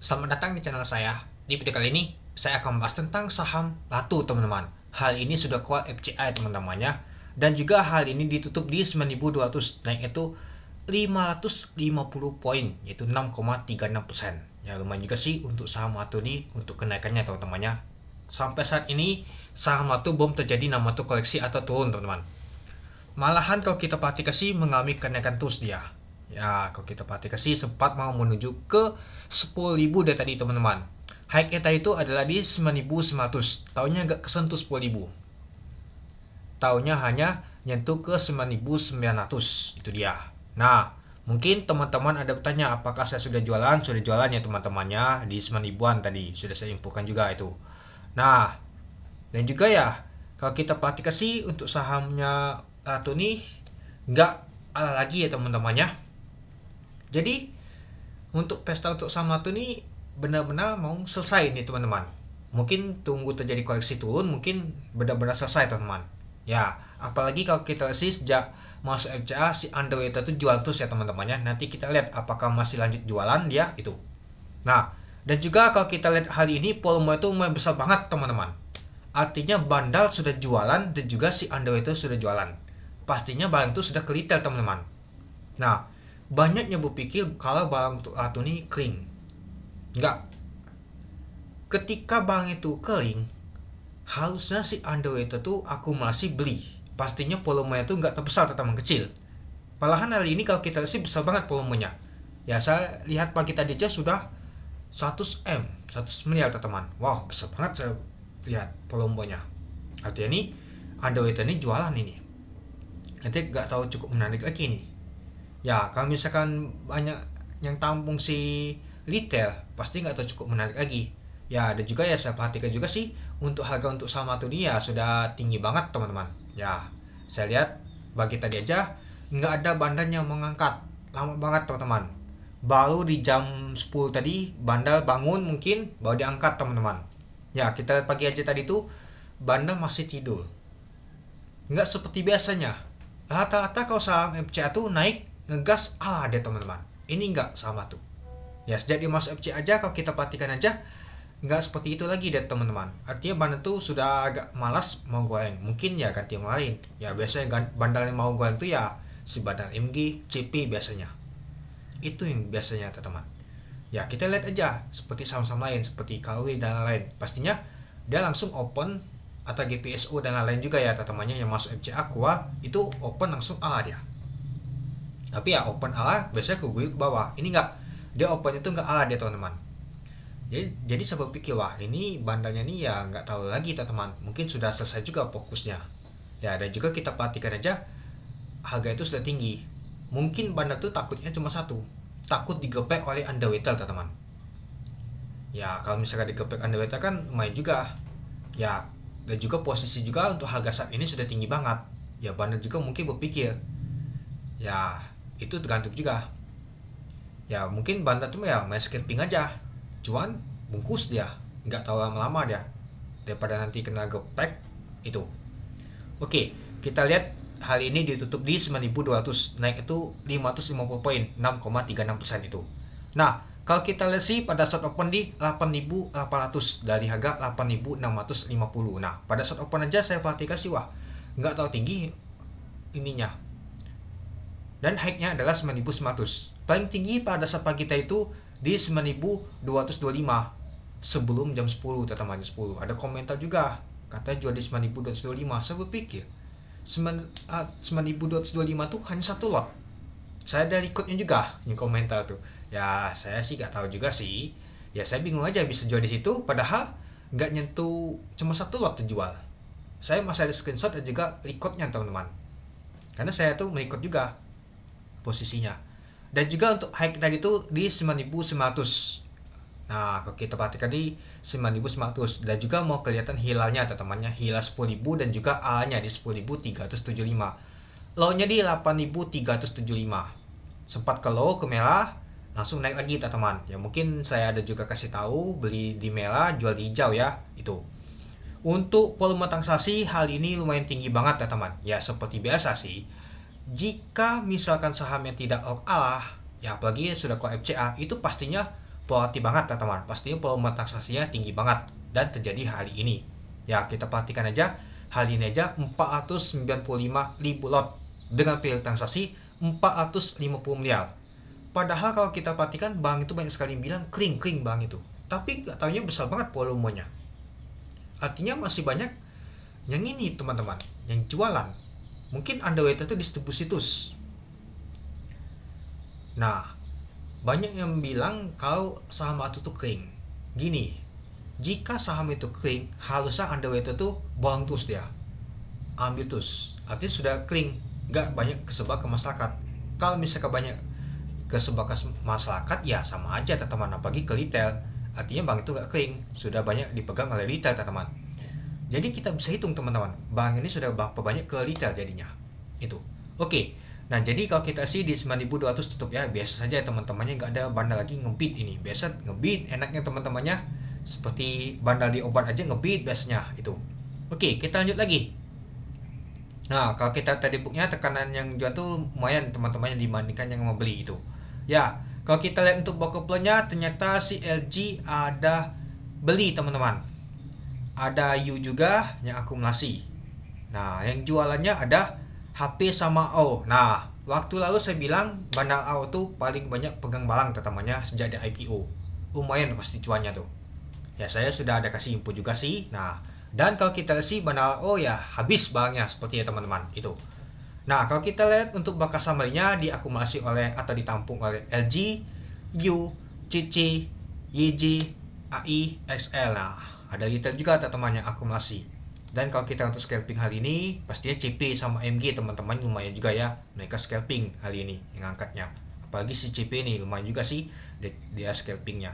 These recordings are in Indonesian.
Selamat datang di channel saya. Di video kali ini, saya akan membahas tentang saham Latu, teman-teman. Hal ini sudah keluar FCI, teman-temannya. Dan juga hal ini ditutup di 9.200, naik itu 550 poin, yaitu 6,36%. Ya, lumayan juga sih untuk saham Latu ini, untuk kenaikannya, teman-temannya. Sampai saat ini, saham Latu belum terjadi nama tuh koleksi atau turun, teman-teman. Malahan kalau kita perhatikan sih mengalami kenaikan terus dia. Ya, kalau kita perhatikan sih sempat mau menuju ke 10.000 dari tadi, teman-teman. High-nya tadi itu adalah di 9.900. Tahunnya nggak kesentuh 10.000. Tahunnya hanya nyentuh ke 9.900. Itu dia. Nah, mungkin teman-teman ada bertanya, apakah saya sudah jualan? Sudah jualan ya teman-temannya di 9.000-an tadi. Sudah saya infokan juga itu. Nah, dan juga ya, kalau kita perhatikan sih untuk sahamnya Latu nih nggak ala lagi ya teman-temannya. Jadi untuk pesta untuk saham Latu nih benar-benar mau selesai nih teman-teman. Mungkin tunggu terjadi koleksi turun, mungkin benar-benar selesai teman-teman. Ya, apalagi kalau kita lihat sih sejak masuk FCA si Android itu jual terus ya teman-temannya. Nanti kita lihat apakah masih lanjut jualan dia itu. Nah, dan juga kalau kita lihat hal ini volume itu mulai besar banget teman-teman. Artinya bandal sudah jualan dan juga si Android itu sudah jualan. Pastinya barang itu sudah ke retail teman-teman. Nah, banyaknya berpikir kalau barang untuk Latu ini kering. Enggak. Ketika barang itu kering, harusnya si Android itu akumulasi beli. Pastinya volumenya itu enggak terbesar, teman kecil. Malahan hari ini kalau kita lihat sih besar banget volumenya. Ya, saya lihat pagi tadi aja sudah 100 miliar teman. Wow, besar banget saya lihat volumenya. Artinya ini Android ini jualan ini. Nanti nggak tahu cukup menarik lagi nih. Ya, kalau misalkan banyak yang tampung si retail, pasti nggak tahu cukup menarik lagi. Ya, ada juga ya saya perhatikan juga sih untuk harga untuk saham Latu ini ya sudah tinggi banget teman-teman. Ya, saya lihat bagi tadi aja nggak ada bandar yang mengangkat, lama banget teman-teman. Baru di jam 10 tadi bandar bangun mungkin baru diangkat teman-teman. Ya, kita pagi aja tadi tuh bandar masih tidur. Nggak seperti biasanya. Rata-rata kalau saham FCA tuh naik ngegas deh teman-teman. Ini enggak sama tuh. Ya, sejak dia masuk FCA aja kalau kita perhatikan aja enggak seperti itu lagi deh teman-teman. Artinya bandar tuh sudah agak malas mau goreng. Mungkin ya ganti yang lain. Ya, biasanya bandar yang mau goreng tuh ya si bandar MG, CP biasanya. Itu yang biasanya teman-teman. Ya, kita lihat aja seperti saham-saham lain seperti KW dan lain. Pastinya dia langsung open atau GPSO dan lain-lain juga ya teman-temannya yang masuk FCA kuah itu open langsung dia. Tapi ya open biasanya ke bawah. Ini enggak, dia open itu enggak dia teman-teman. Jadi saya berpikir wah ini bandarnya nih ya enggak tahu lagi teman-teman. Mungkin sudah selesai juga fokusnya. Ya, dan juga kita perhatikan aja harga itu sudah tinggi. Mungkin bandar tuh takutnya cuma satu, takut digepek oleh underwater teman-teman. Ya, kalau misalkan digepek underwater kan lumayan juga. Ya, dan juga posisi juga untuk harga saat ini sudah tinggi banget. Ya, bandar juga mungkin berpikir ya itu tergantung juga. Ya, mungkin bandar tuh ya main scalping aja, cuan bungkus dia, nggak tahu lama-lama dia daripada nanti kena gepek itu. Oke, kita lihat hari ini ditutup di 9.200, naik itu 550 poin, 6,36% itu. Nah, kalau kita lihat sih pada saat open di 8.800 dari harga 8.650. Nah, pada saat open aja saya perhatikan sih wah nggak tahu tinggi ininya. Dan high-nya adalah 9.900. Paling tinggi pada saat pagi tadi itu di 9.225 sebelum jam 10 teman 10. Ada komentar juga katanya jual di 9.225. Saya berpikir 9.225 tuh hanya satu lot. Saya ada rekodnya juga yang komentar tuh. Ya, saya sih gak tahu juga sih. Ya, saya bingung aja bisa jual di situ padahal nggak nyentuh cuma satu lot terjual. Saya masih ada screenshot dan juga recordnya teman-teman. Karena saya tuh merecord juga posisinya. Dan juga untuk high tadi tuh di 9.900. Nah, kalau kita perhatikan di 9.900 dan juga mau kelihatan hilalnya teman-temannya, hilal 10.000 dan juga A-nya di 10.375. Low-nya di 8.375. Sempat ke low ke merah, langsung naik lagi teman-teman. Ya, mungkin saya ada juga kasih tahu beli di merah, jual di hijau ya, itu. Untuk volume transaksi hal ini lumayan tinggi banget teman-teman. Ya, seperti biasa sih. Jika misalkan sahamnya tidak ya apalagi sudah ke FCA, itu pastinya volatile banget teman-teman, pastinya volume transaksinya tinggi banget dan terjadi hari ini. Ya kita perhatikan aja, hari ini aja 495.000 lot dengan periode transaksi 450 miliar. Padahal kalau kita perhatikan bank itu banyak sekali bilang kering bank itu, tapi gak taunya besar banget volumenya. Artinya masih banyak yang ini teman-teman, yang jualan. Mungkin underweight itu distribusi terus. Nah, banyak yang bilang kalau saham itu tuh kering. Gini, jika saham itu kering, harusnya underweight itu buang terus dia, ambil terus. Artinya sudah kering, nggak banyak kesebar ke masyarakat. Kalau misalkan banyak kesebar ke masyarakat, ya sama aja teman-teman, apalagi ke retail. Artinya bank itu nggak kering, sudah banyak dipegang oleh retail teman-teman. Jadi kita bisa hitung teman-teman, bank ini sudah berapa banyak ke retail jadinya. Itu. Oke. Nah jadi kalau kita sih di 9.200 tutup ya, biasa saja teman-temannya, nggak ada bandar lagi ngebit ini. Biasa ngebit enaknya teman-temannya, seperti bandar di obat aja ngebit biasanya itu. Oke, kita lanjut lagi. Nah kalau kita tadi booknya tekanan yang jual tuh lumayan teman-temannya dibandingkan yang membeli itu. Ya kalau kita lihat untuk broker flow-nya, ternyata si LG ada beli teman-teman, ada U juga yang akumulasi. Nah yang jualannya ada HP sama O. Nah, waktu lalu saya bilang bandar O tuh paling banyak pegang barang teman-temannya sejak di IPO. Lumayan pasti cuannya tuh. Ya saya sudah ada kasih info juga sih. Nah, dan kalau kita lihat sih bandar O ya habis barangnya seperti ya teman-teman itu. Nah, kalau kita lihat untuk bakas sambalnya diakumulasi oleh atau ditampung oleh LG, U, CC, YG, AI, XL. Nah, ada retail juga teman-teman yang akumulasi. Dan kalau kita untuk scalping hari ini, pastinya CP sama MG teman-teman lumayan juga ya, mereka scalping hari ini yang angkatnya. Apalagi si CP ini lumayan juga sih dia scalpingnya.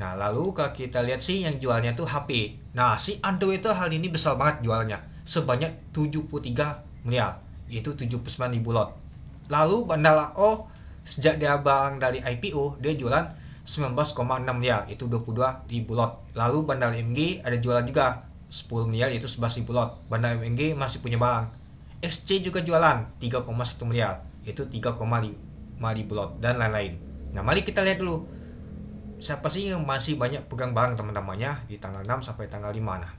Nah lalu kalau kita lihat sih yang jualnya tuh HP. Nah si Android itu hari ini besar banget jualnya, sebanyak 73 miliar, yaitu 79.000 lot. Lalu bandar O sejak dia bang dari IPO dia jualan 19,6 miliar, itu 22.000 lot. Lalu bandar MG ada jualan juga 10 miliar, yaitu 11.000 lot. Bandar MNG masih punya barang. XC juga jualan 3,1 miliar, yaitu 3,5 lot dan lain-lain. Nah mari kita lihat dulu siapa sih yang masih banyak pegang barang teman-temannya di tanggal 6 sampai tanggal 5. Nah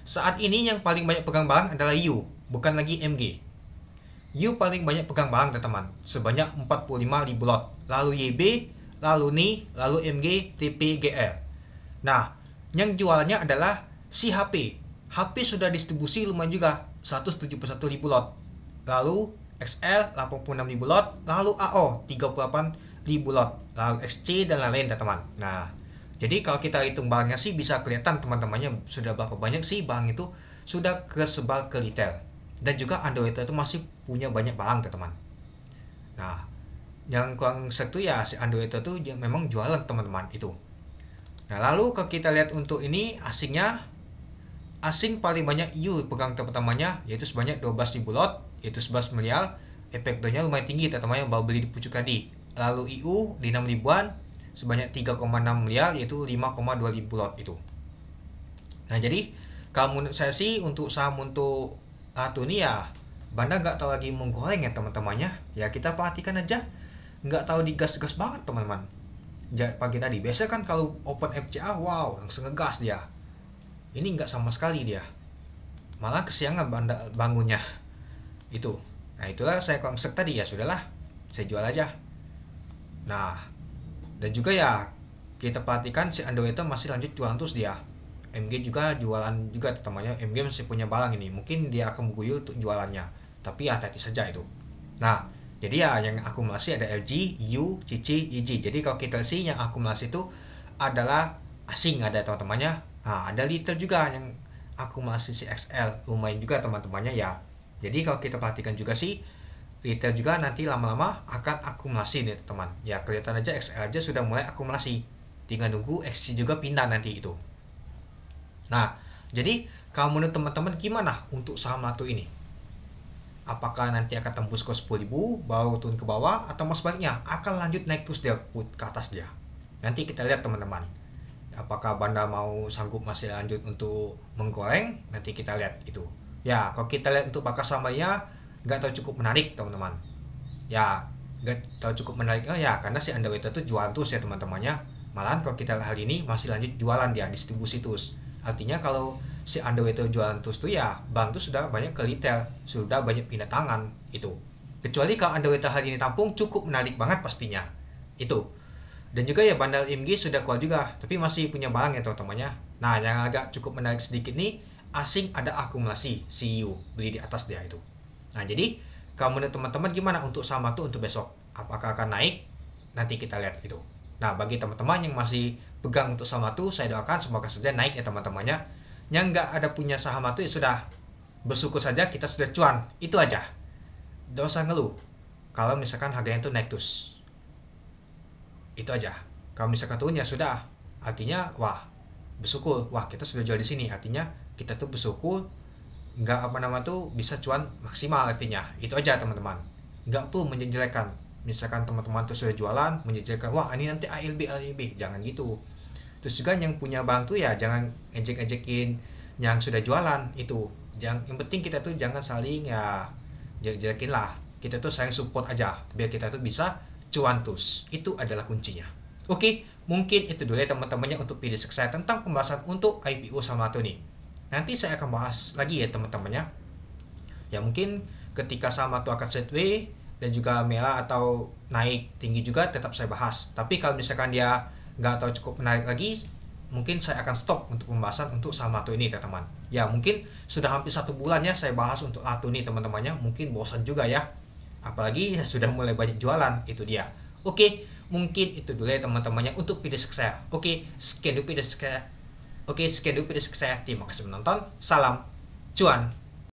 saat ini yang paling banyak pegang barang adalah U, bukan lagi MG. U paling banyak pegang barang teman-teman, sebanyak 45.000 lot. Lalu YB, lalu NI, lalu MG, TP, GL. Nah yang jualnya adalah si HP sudah distribusi lumayan juga 171.000 lot. Lalu XL 86.000 lot, lalu AO 38.000 lot, lalu XC dan lain-lain teman-teman. Nah, jadi kalau kita hitung barangnya sih bisa kelihatan teman-temannya sudah berapa banyak sih barang itu sudah kesebar ke retail. Dan juga Android itu masih punya banyak barang teman-teman. Nah, yang kurang satu ya si Android itu memang jualan teman-teman itu. Nah, lalu kalau kita lihat untuk ini asing paling banyak U pegang teman-temannya, yaitu sebanyak 12.000 lot, yaitu 11 miliar. Efek donya lumayan tinggi teman-teman yang baru beli di pucuk tadi. Lalu IU di 6 ribuan sebanyak 3,6 miliar, yaitu 5,2 lot itu. Nah jadi kalau menurut saya sih untuk saham untuk satu ini ya Banda nggak tahu lagi menggoreng ya teman-temannya. Ya kita perhatikan aja, nggak tahu digas-gas banget teman-teman. Pagi tadi biasanya kan kalau open FCA wow langsung ngegas dia. Ini nggak sama sekali dia, malah kesiangan bangunnya itu. Nah itulah saya konsep tadi, ya sudahlah saya jual aja. Nah dan juga ya kita perhatikan si Android itu masih lanjut jualan terus dia. MG juga jualan juga temannya, MG masih punya barang ini, mungkin dia akan mengguyur untuk jualannya, tapi hati-hati saja itu. Nah jadi ya yang akumulasi ada LG, U, CC, YG. Jadi kalau kita sih yang akumulasi itu adalah asing ada teman-temannya. Nah, ada retail juga yang akumulasi si XL lumayan juga teman-temannya ya. Jadi kalau kita perhatikan juga sih retail juga nanti lama-lama akan akumulasi nih teman. Ya kelihatan aja XL aja sudah mulai akumulasi. Tinggal nunggu XC juga pindah nanti itu. Nah, jadi kalau menurut teman-teman gimana untuk saham Latu ini? Apakah nanti akan tembus ke 10.000 baru turun ke bawah, atau mas sebaliknya akan lanjut naik terus dia ke atas dia? Nanti kita lihat teman-teman. Apakah Banda mau sanggup masih lanjut untuk menggoreng, nanti kita lihat itu. Ya kalau kita lihat untuk bakas sambalnya nggak tahu cukup menarik teman-teman. Ya nggak tahu cukup menarik. Oh ya, karena si underwater tuh jualan terus ya teman-temannya. Malahan kalau kita lihat hal ini masih lanjut jualan, dia distribusi terus. Artinya kalau si underwater jualan terus tuh ya bank tuh sudah banyak ke retail, sudah banyak pindah tangan itu. Kecuali kalau underwater hal ini tampung, cukup menarik banget pastinya itu. Dan juga ya bandal IMG sudah keluar juga, tapi masih punya barang ya teman-temannya. Nah, yang agak cukup menarik sedikit nih, asing ada akumulasi CU beli di atas dia itu. Nah, jadi kalau menurut teman-teman gimana untuk saham tuh untuk besok? Apakah akan naik? Nanti kita lihat itu. Nah, bagi teman-teman yang masih pegang untuk saham tuh, saya doakan semoga saja naik ya teman-temannya. Yang nggak ada punya saham tuh ya sudah bersyukur saja kita sudah cuan. Itu aja. Nggak usah ngeluh kalau misalkan harganya tuh naik terus. Itu aja. Kalau misalkan turun ya sudah, artinya wah bersyukur, wah kita sudah jual di sini, artinya kita tuh bersyukur nggak tuh bisa cuan maksimal, artinya itu aja teman-teman. Nggak perlu menjelekkan, misalkan teman-teman tuh sudah jualan menjelekkan, wah ini nanti ALB, jangan gitu. Terus juga yang punya bank tuh ya jangan ejek-ejekin yang sudah jualan itu. Yang penting kita tuh jangan saling ya jelek-jelekin lah, kita tuh saling support aja biar kita tuh bisa cuan terus. Itu adalah kuncinya. Oke, mungkin itu dulu ya teman-temannya untuk video saya tentang pembahasan untuk IPO sama tuh nih. Nanti saya akan bahas lagi ya teman-temannya. Ya mungkin ketika sama tuh akan sideways dan juga merah atau naik tinggi juga tetap saya bahas. Tapi kalau misalkan dia nggak tahu cukup menarik lagi, mungkin saya akan stop untuk pembahasan untuk saham Latu ini teman-teman. Ya mungkin sudah hampir 1 bulan ya saya bahas untuk Latu ini teman-temannya, mungkin bosan juga ya. Apalagi ya sudah mulai banyak jualan, itu dia. Oke, mungkin itu dulu ya teman-temannya untuk video saya. Oke, sekian dulu video saya. Terima kasih menonton. Salam cuan.